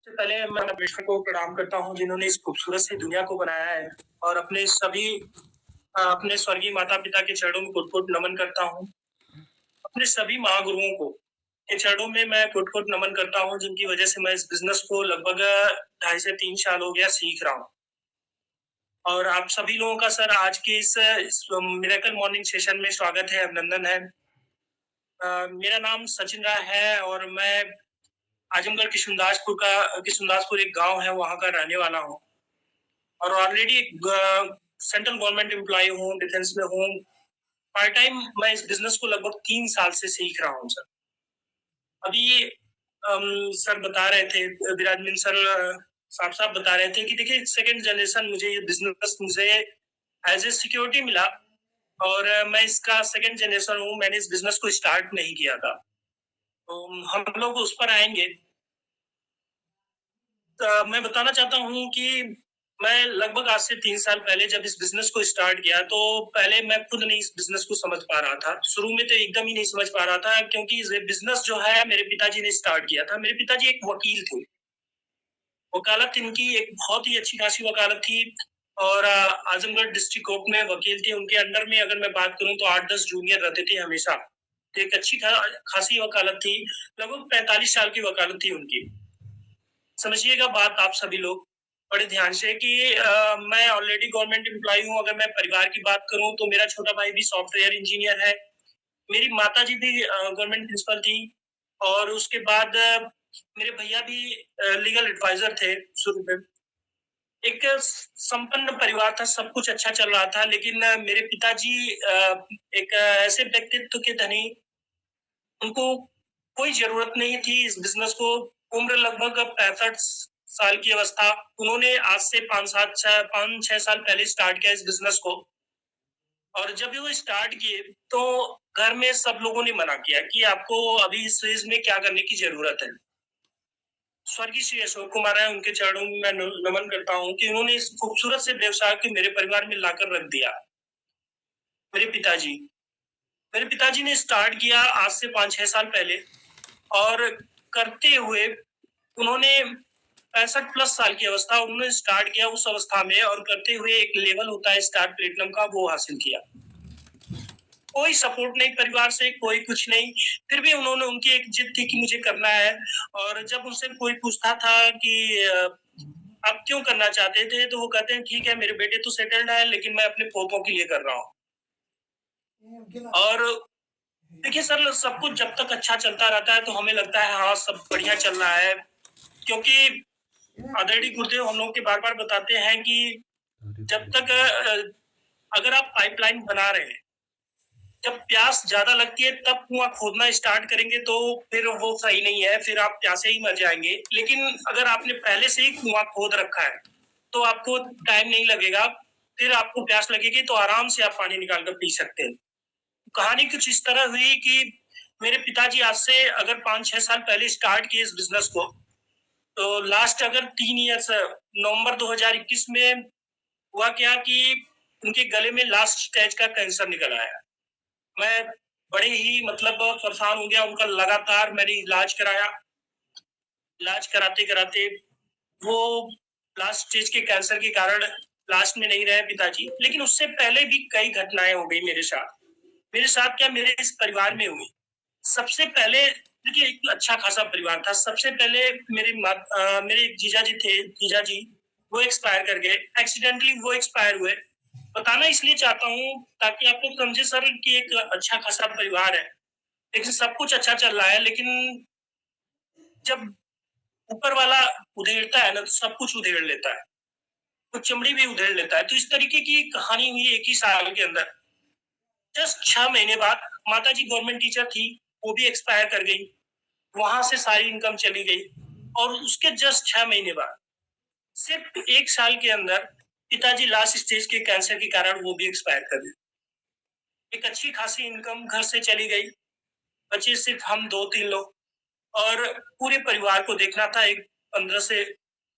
सबसे पहले मैं परमेश्वर को प्रणाम करता हूँ जिन्होंने इस खूबसूरत सी दुनिया को बनाया है और अपने स्वर्गीय माता-पिता के चरणों में कोट-कोट नमन करता हूँ। अपने सभी महागुरुओं को के चरणों में मैं कोट-कोट नमन करता हूँ जिनकी वज़ह से मैं इस बिज़नेस को लगभग ढाई से 3 साल हो गया सीख रहा हूँ। और आप सभी लोगों का सर आज की इस मिरेकल मॉर्निंग सेशन में स्वागत है, अभिनंदन है। मेरा नाम सचिन राय है और मैं आजमगढ़ किशुनदासपुर एक गाँव है, वहाँ का रहने वाला हूँ। और ऑलरेडी सेंट्रल गवर्नमेंट एम्प्लॉयी हूँ, डिफेंस में हूँ। पार्ट टाइम मैं इस बिज़नेस को लगभग 3 साल से सीख रहा हूँ सर। अभी सर बता रहे थे, विराजमान सर साफ-साफ बता रहे थे कि देखिए सेकंड जनरेशन ये बिज़नेस मुझे एज़ ए सिक्योरिटी मिला और मैं इसका सेकंड जनरेशन हूँ, मैंने इस बिज़नेस को स्टार्ट नहीं किया था। तो हम लोग उस पर आएँगे। मैं बताना चाहता हूँ कि मैं लगभग आज से 3 साल पहले जब इस बिज़नेस को स्टार्ट किया, तो पहले मैं खुद नहीं इस बिज़नेस को समझ पा रहा था। शुरू में तो एकदम ही नहीं समझ पा रहा था क्योंकि ये बिज़नेस जो है मेरे पिताजी ने स्टार्ट किया था। मेरे पिताजी एक वकील थे। वकालत इनकी एक बहुत ही अच्छी-खासी वकालत थी और आज़मगढ़ डिस्ट्रिक्ट कोर्ट में वकील थे। उनके अंडर में अगर मैं बात करूँ तो 8-10 जूनियर रहते थे हमेशा। तो एक अच्छी खासी वकालत थी, लगभग 45 साल की वकालत थी उनकी। समझिएगा बात आप सभी लोग बड़े ध्यान से कि मैं ऑलरेडी गवर्नमेंट एम्प्लॉयी हूँ। अगर मैं परिवार की बात करूँ तो मेरा छोटा भाई भी सॉफ्टवेयर इंजीनियर है। मेरी माताजी भी गवर्नमेंट प्रिंसिपल थी और उसके बाद मेरे भैया भी लीगल एडवाइजर थे शुरू में। एक संपन्न परिवार था, सब कुछ अच्छा चल रहा था, लेकिन मेरे पिताजी एक ऐसे व्यक्तित्व के धनी, उनको कोई ज़रूरत नहीं थी इस बिज़नेस को। उम्र लगभग 65 साल की अवस्था। उन्होंने आज से 5-6 साल पहले स्टार्ट किया इस बिज़नेस को। और जब भी वो स्टार्ट किए, तो घर में सब लोगों ने मना किया कि आपको अभी इस फेज़ में क्या करने की ज़रूरत है। स्वर्गीय श्री अशोक कुमार हैं, उनके चरणों में मैं नमन करता हूँ कि उन्होंने इस खूबसूरत से व्यवसाय को मेरे परिवार में लाकर रख दिया। मेरे पिताजी मेरे पिताजी ने स्टार्ट किया आज से 5-6 साल पहले और करते हुए उन्होंने 65 प्लस साल की अवस्था उन्होंने स्टार्ट किया उस अवस्था में और करते हुए एक लेवल होता है स्टार प्लेटिनम का, वो हासिल किया। कोई सपोर्ट नहीं परिवार से, कोई कुछ नहीं। फिर भी उनकी एक जिद थी कि मुझे करना है और जब उनसे कोई पूछता था कि आप क्यों करना चाहते थे? तो वो कहते हैं ठीक है मेरे बेटे तो सेटल्ड है लेकिन मैं अपने पोतों के लिए कर रहा हूँ। और देखिए सर, सब कुछ जब तक अच्छा चलता रहता है तो हमें लगता है हाँ, सब बढ़िया चल रहा है। क्योंकि आदरणीय गुरुदेव हम लोग के बार-बार बताते हैं कि जब तक अगर आप पाइपलाइन बना रहे हैं, जब प्यास ज़्यादा लगती है तब कुआँ खोदना स्टार्ट करेंगे तो फिर वो सही नहीं है, फिर आप प्यासे ही मर जाएँगे। लेकिन अगर आपने पहले से ही कुआँ खोद रखा है, तो आपको टाइम नहीं लगेगा, फिर आपको प्यास लगेगी तो आराम से आप पानी निकाल कर पी सकते हैं। कहानी कुछ इस तरह हुई कि मेरे पिताजी आज से अगर 5-6 साल पहले स्टार्ट किए इस बिज़नेस को, तो लास्ट अगर 3 ईयर्स नवंबर 2021 में हुआ क्या कि उनके गले में लास्ट स्टेज का कैंसर निकल आया। मैं बड़े ही मतलब परेशान हो गया, उनका लगातार मैंने इलाज कराया। इलाज कराते-कराते वो लास्ट स्टेज के कैंसर के कारण लास्ट में नहीं रहे पिताजी, लेकिन उससे पहले भी कई घटनाएँ हो गई मेरे साथ। मेरे साथ क्या मेरे इस परिवार में हुई। सबसे पहले देखिए एक अच्छा खासा परिवार था। सबसे पहले मेरे एक जीजाजी वो एक्सपायर कर गए। एक्सीडेंटली वो एक्सपायर हुए। बताना इसलिए चाहता हूँ ताकि आप लोग समझे सर कि एक अच्छा खासा परिवार है। लेकिन सब कुछ अच्छा चल रहा है, लेकिन जब ऊपर वाला उधेड़ता है ना तो सब कुछ उधेड़ लेता है। तो चमड़ी भी उधेड़ लेता है। तो इस तरीके की कहानी हुई 1 ही साल के अंदर। जस्ट 6 महीने बाद माताजी गवर्नमेंट टीचर थी, वो भी एक्सपायर कर गई। वहाँ से सारी इनकम चली गई और उसके जस्ट 6 महीने बाद सिर्फ 1 साल के अंदर पिताजी लास्ट स्टेज के कैंसर के कारण वो भी एक्सपायर कर गए। एक अच्छी खासी इनकम घर से चली गई, बचे सिर्फ हम 2-3 लोग और पूरे परिवार को देखना था। एक 15 से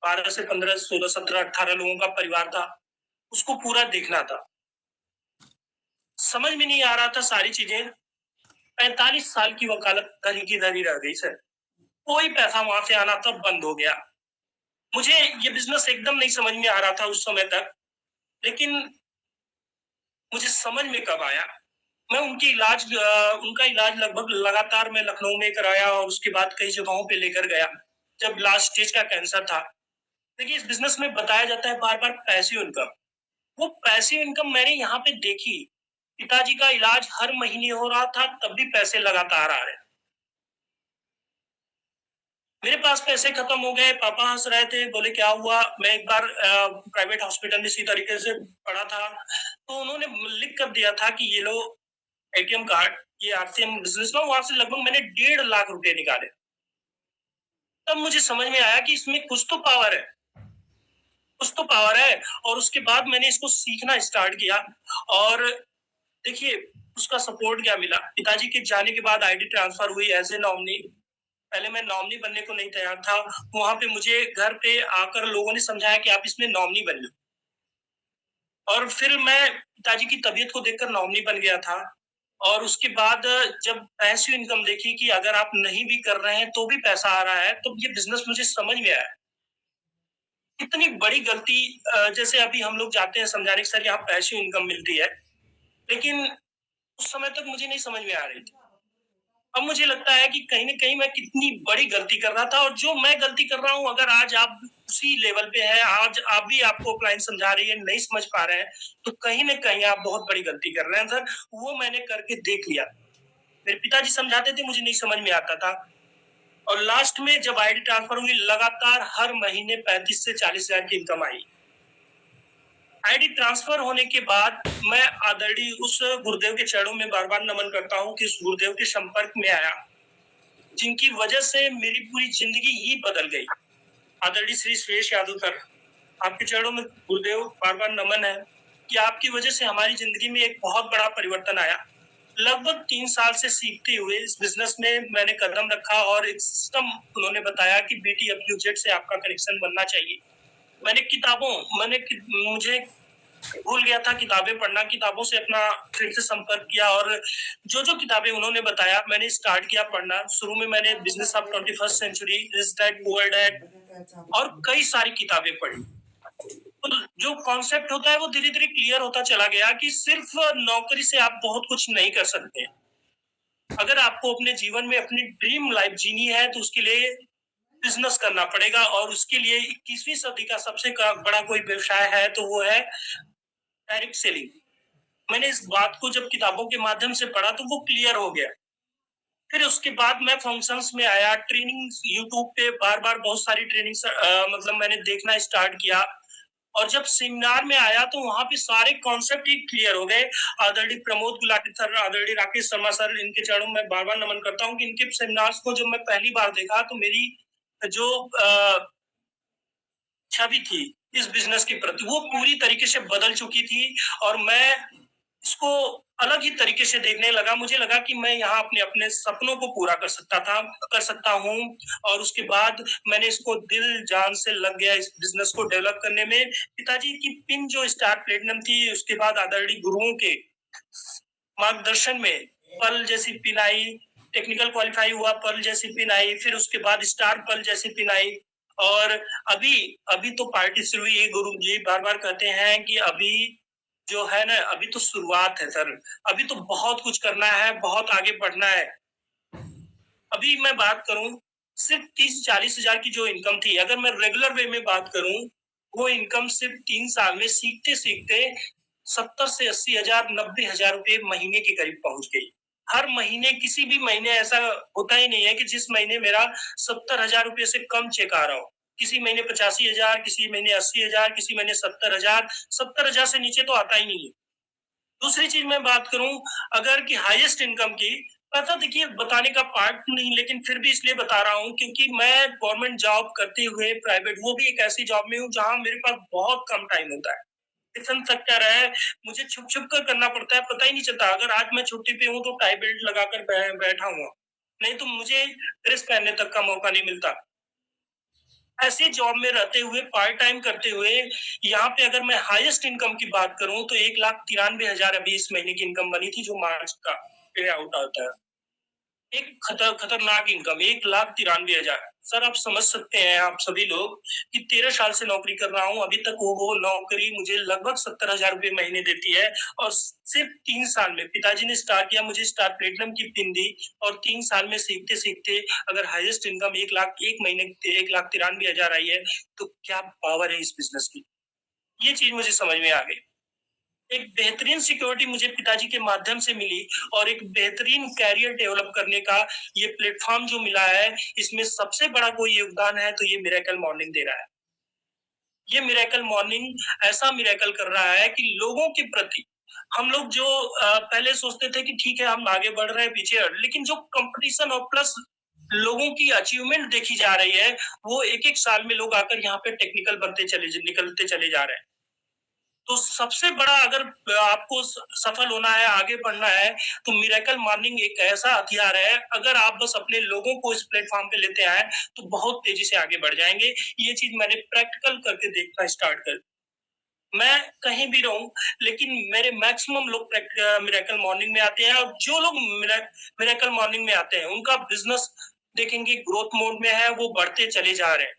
12 से 15, 16, 17, 18 लोगों का परिवार था, उसको पूरा देखना था। समझ में नहीं आ रहा था सारी चीज़ें। 45 साल की वकालत धरी की धरी रह गई सर। कोई पैसा वहाँ से आना तब बंद हो गया। मुझे ये बिज़नेस एकदम नहीं समझ में आ रहा था उस समय तक, लेकिन मुझे समझ में कब आया, मैं उनका इलाज लगभग लगातार मैं लखनऊ में कराया और उसके बाद कई जगहों पे लेकर गया, जब लास्ट स्टेज का कैंसर था। देखिए, इस बिज़नेस में बताया जाता है बार-बार पैसिव इनकम। वो पैसिव इनकम मैंने यहाँ पे देखी। पिताजी का इलाज हर महीने हो रहा था, तब भी पैसे लगातार आ रहे। मेरे पास पैसे खत्म हो गए, पापा हँस रहे थे, बोले क्या हुआ? मैं एक बार प्राइवेट हॉस्पिटल में इसी तरीके से पड़ा था, तो उन्होंने लिख कर दिया था कि ये लो एटीएम कार्ड, ये आरसीएम बिज़नेस में, वहाँ से लगभग मैंने 1.5 लाख रुपए निकाले। तब मुझे समझ में आया कि इसमें कुछ तो पावर है और उसके बाद मैंने इसको सीखना स्टार्ट किया और देखिए, उसका सपोर्ट क्या मिला। पिताजी के जाने के बाद आईडी ट्रांसफर हुई एज़ ए नॉमिनी। पहले मैं नॉमिनी बनने को नहीं तैयार था। वहाँ पे मुझे घर पे आकर लोगों ने समझाया कि आप इसमें नॉमिनी बन लो। और फिर मैं पिताजी की तबीयत को देखकर नॉमिनी बन गया था। और उसके बाद जब पैसिव इनकम देखी कि अगर आप नहीं भी कर रहे हैं तो भी पैसा आ रहा है, तो ये बिज़नेस मुझे समझ में आया। इतनी बड़ी गलती जैसे अभी हम लोग जाते हैं समझाने कि सर यहाँ पैसिव इनकम मिलती है, लेकिन उस समय तक मुझे नहीं समझ में आ रही थी। अब मुझे लगता है कि कहीं न कहीं मैं कितनी बड़ी गलती कर रहा था और जो मैं गलती कर रहा हूँ अगर आज आप उसी लेवल पे हैं, आज आप भी आपको क्लाइंट समझा रही है, नहीं समझ पा रहे हैं, तो कहीं न कहीं आप बहुत बड़ी गलती कर रहे हैं सर। वो मैंने करके देख लिया। मेरे पिताजी समझाते थे, मुझे नहीं समझ में आता था और लास्ट में जब आईडी ट्रांसफर हुई, लगातार हर महीने 35 से 40 हज़ार की इनकम आई। आईडी ट्रांसफर होने के बाद मैं आदरणीय उस गुरुदेव के चरणों में बार-बार नमन करता हूँ कि उस गुरुदेव के संपर्क में आया, जिनकी वजह से मेरी पूरी ज़िंदगी ही बदल गई। आदरणीय श्री सुरेश यादव सर, आपके चरणों में गुरुदेव बार-बार नमन है कि आपकी वजह से हमारी ज़िंदगी में एक बहुत बड़ा परिवर्तन आया। लगभग 3 साल से सीखते हुए इस बिज़नेस में मैंने कदम रखा और एक सिस्टम उन्होंने बताया कि BTWZ से आपका कनेक्शन बनना चाहिए। मुझे भूल गया था किताबें पढ़ना, किताबों से अपना फिर से संपर्क किया और जो-जो किताबें उन्होंने बताया मैंने स्टार्ट किया पढ़ना। शुरू में मैंने business of 21st century, rich dad poor dad और कई सारी किताबें पढ़ी। तो जो कॉन्सेप्ट होता है वो धीरे-धीरे क्लियर होता चला गया कि सिर्फ नौकरी से आप बहुत कुछ नहीं कर सकते। अगर आपको अपने जीवन में अपनी ड्रीम लाइफ जीनी है तो उसके लिए बिज़नेस करना पड़ेगा और उसके लिए 21वीं सदी का सबसे बड़ा कोई व्यवसाय है तो वो है डायरेक्ट सेलिंग। मैंने इस बात को जब किताबों के माध्यम से पढ़ा तो वो क्लियर हो गया। फिर उसके बाद मैं फंक्शंस में आया, ट्रेनिंग यूट्यूब पे बार-बार बहुत सारी ट्रेनिंग्स मतलब मैंने देखना स्टार्ट किया और जब सेमिनार में आया तो वहाँ पे सारे कॉन्सेप्ट ही क्लियर हो गए। आदरणीय प्रमोद गुलाटी सर, आदरणीय राकेश शर्मा सर, इनके चरणों में बार-बार नमन करता हूँ कि इनके सेमिनार्स को जब मैं पहली बार देखा तो मेरी जो छवि थी इस बिज़नेस के प्रति वो पूरी तरीके से बदल चुकी थी और मैं इसको अलग ही तरीके से देखने लगा। मुझे लगा कि मैं यहाँ अपने सपनों को पूरा कर सकता हूँ और उसके बाद मैंने इसको दिल-जान से लग गया इस बिज़नेस को डेवलप करने में। पिताजी की पिन जो स्टार प्लैटिनम थी, उसके बाद आदरणीय गुरुओं के मार्गदर्शन में पर्ल जैसी पिन आई, टेक्निकल क्वालीफाई हुआ, पर्ल जैसी पिन आई, फिर उसके बाद स्टार पर्ल जैसी पिन आई और अभी अभी तो पार्टी शुरू हुई है। गुरुजी बार-बार कहते हैं कि अभी जो है ना, अभी तो शुरुआत है सर, अभी तो बहुत कुछ करना है, बहुत आगे बढ़ना है। अभी मैं बात करूँ, सिर्फ़ 30-40 हज़ार की जो इनकम थी, अगर मैं रेगुलर वे में बात करूँ, वो इनकम सिर्फ़ 3 साल में सीखते-सीखते 70 से 80 हज़ार, 90 हज़ार रुपए महीने के करीब पहुँच गई। हर महीने किसी भी महीने ऐसा होता ही नहीं है कि जिस महीने मेरा 70 हज़ार रुपए से कम चेक आ रहा हो। किसी महीने 85 हज़ार, किसी महीने 80 हज़ार, किसी महीने 70 हज़ार, 70 हज़ार से नीचे तो आता ही नहीं है। दूसरी चीज़ मैं बात करूँ अगर कि हाईएस्ट इनकम की, पता देखिए बताने का पार्ट नहीं लेकिन फिर भी इसलिए बता रहा हूँ क्योंकि मैं गवर्नमेंट जॉब करते हुए प्राइवेट वो भी एक ऐसी जॉब में हूँ जहाँ मेरे पास बहुत कम टाइम होता है। डिफेंस सेक्टर है, मुझे छुप-छुप कर करना पड़ता है, पता ही नहीं चलता। अगर आज मैं छुट्टी पे हूँ तो टाई बेल्ट लगाकर बैठा हुआ, नहीं तो मुझे ड्रेस पहनने तक का मौका नहीं मिलता। ऐसी जॉब में रहते हुए, पार्ट टाइम करते हुए, यहाँ पे अगर मैं हाईएस्ट इनकम की बात करूँ तो 1,93,000 अभी इस महीने की इनकम बनी थी जो मार्च का पे आउट आता है। एक खतरनाक इनकम 1,93,000 सर आप समझ सकते हैं आप सभी लोग कि 13 साल से नौकरी कर रहा हूँ, अभी तक वो नौकरी मुझे लगभग 70,000 रुपए महीने देती है और सिर्फ 3 साल में पिताजी ने स्टार किया, मुझे स्टार प्लेटिनम की पिन दी और 3 साल में सीखते-सीखते अगर हाईएस्ट इनकम 1 लाख 1 महीने 1,93,000 आई है, तो क्या पावर है इस बिज़नेस की। ये चीज़ मुझे समझ में आ गई। एक बेहतरीन सिक्योरिटी मुझे पिताजी के माध्यम से मिली और एक बेहतरीन करियर डेवलप करने का ये प्लेटफ़ॉर्म जो मिला है, इसमें सबसे बड़ा कोई योगदान है तो ये मिरेकल मॉर्निंग दे रहा है। ये मिरेकल मॉर्निंग ऐसा मिरेकल कर रहा है कि लोगों के प्रति हम लोग जो पहले सोचते थे कि ठीक है हम आगे बढ़ रहे हैं पीछे लेकिन जो कंपटीशन और प्लस लोगों की अचीवमेंट देखी जा रही है, वो एक-एक साल में लोग आकर यहाँ पे टेक्निकल निकलते चले जा रहे हैं। तो सबसे बड़ा अगर आपको सफल होना है, आगे बढ़ना है, तो मिरेकल मॉर्निंग एक ऐसा हथियार है, अगर आप बस अपने लोगों को इस प्लेटफ़ॉर्म पे लेते आएँ, तो बहुत तेज़ी से आगे बढ़ जाएँगे। ये चीज़ मैंने प्रैक्टिकल करके देखना स्टार्ट कर मैं कहीं भी रहूँ, लेकिन मेरे मैक्सिमम लोग मिरेकल मॉर्निंग में आते हैं और जो लोग मिरेकल मॉर्निंग में आते हैं, उनका बिज़नेस देखेंगे ग्रोथ मोड में है, वो बढ़ते चले जा रहे हैं।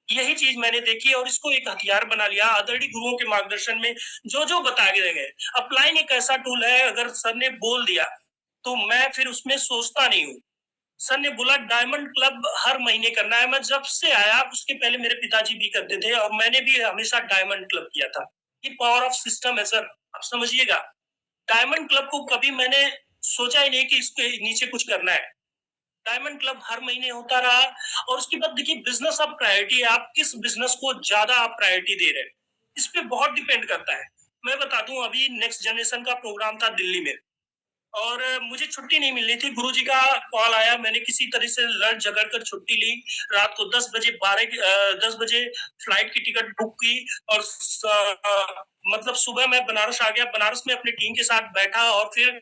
यही चीज़ मैंने देखी और इसको एक हथियार बना लिया आदरणीय गुरुओं के मार्गदर्शन में जो-जो बताए गए। अपलाइन एक ऐसा टूल है अगर सर ने बोल दिया, तो मैं फिर उसमें सोचता नहीं हूँ। सर ने बोला डायमंड क्लब हर महीने करना है, मैं जब से आया उसके पहले मेरे पिताजी भी करते थे और मैंने भी हमेशा डायमंड क्लब किया था। ये पावर ऑफ सिस्टम है सर, आप समझिएगा। डायमंड क्लब को कभी मैंने सोचा ही नहीं कि इसके नीचे कुछ करना है। डायमंड क्लब हर महीने होता रहा और उसके बाद देखिए बिजनेस अब प्रायोरिटी है, आप किस बिजनेस को ज्यादा आप प्रायोरिटी दे रहे हैं, इस पे बहुत डिपेंड करता है। मैं बता दूं अभी नेक्स्ट जनरेशन का प्रोग्राम था दिल्ली में और मुझे छुट्टी नहीं मिल रही थी, गुरुजी का कॉल आया, मैंने किसी तरह से लड़ झगड़ कर छुट्टी ली। रात को 10 बजे फ्लाइट की टिकट बुक की और मतलब सुबह मैं बनारस आ गया, बनारस में अपनी टीम के साथ बैठा और फिर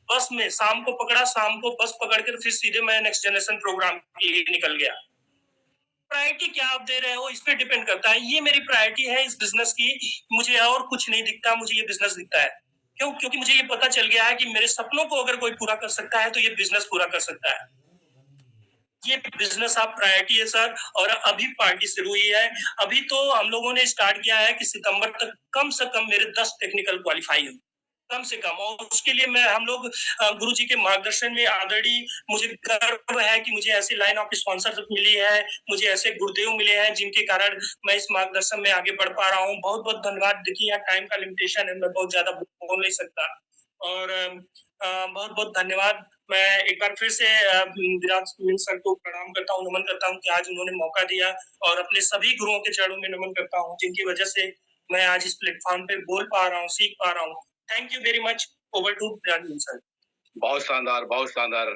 बस में शाम को पकड़ा, शाम को बस पकड़ कर फिर सीधे मैं नेक्स्ट जनरेशन प्रोग्राम के लिए निकल गया। प्रायोरिटी क्या आप दे रहे हो इस पे डिपेंड करता है। ये मेरी प्रायोरिटी है इस बिज़नेस की, मुझे और कुछ नहीं दिखता, मुझे ये बिज़नेस दिखता है। क्यों? क्योंकि मुझे ये पता चल गया है कि मेरे सपनों को अगर कोई पूरा कर सकता है, तो ये बिज़नेस पूरा कर सकता है। ये बिज़नेस आप प्रायोरिटी है सर और अभी पार्टी शुरू हुई है। अभी तो हम लोगों ने स्टार्ट किया है कि सितंबर तक कम से कम मेरे 10 टेक्निकल क्वालीफाई हो। कम से कम और उसके लिए मैं हम लोग गुरुजी के मार्गदर्शन में ऑलरेडी मुझे गर्व है कि मुझे ऐसी लाइन ऑफ स्पॉन्सरशिप मिली है, मुझे ऐसे गुरुदेव मिले हैं जिनके कारण मैं इस मार्गदर्शन में आगे बढ़ पा रहा हूँ। बहुत-बहुत धन्यवाद। देखिए यहाँ टाइम का लिमिटेशन है, मैं बहुत ज़्यादा बोल नहीं सकता और बहुत-बहुत धन्यवाद। मैं एक बार फिर से विराट सर को प्रणाम करता हूँ, नमन करता हूँ कि आज उन्होंने मौका दिया और अपने सभी गुरुओं के चरणों में नमन करता हूँ, जिनकी वजह से मैं आज इस प्लेटफ़ॉर्म पे बोल पा रहा हूँ, सीख पा रहा हूँ। Thank you very much. Over to Virat sir. बहुत शानदार, बहुत शानदार।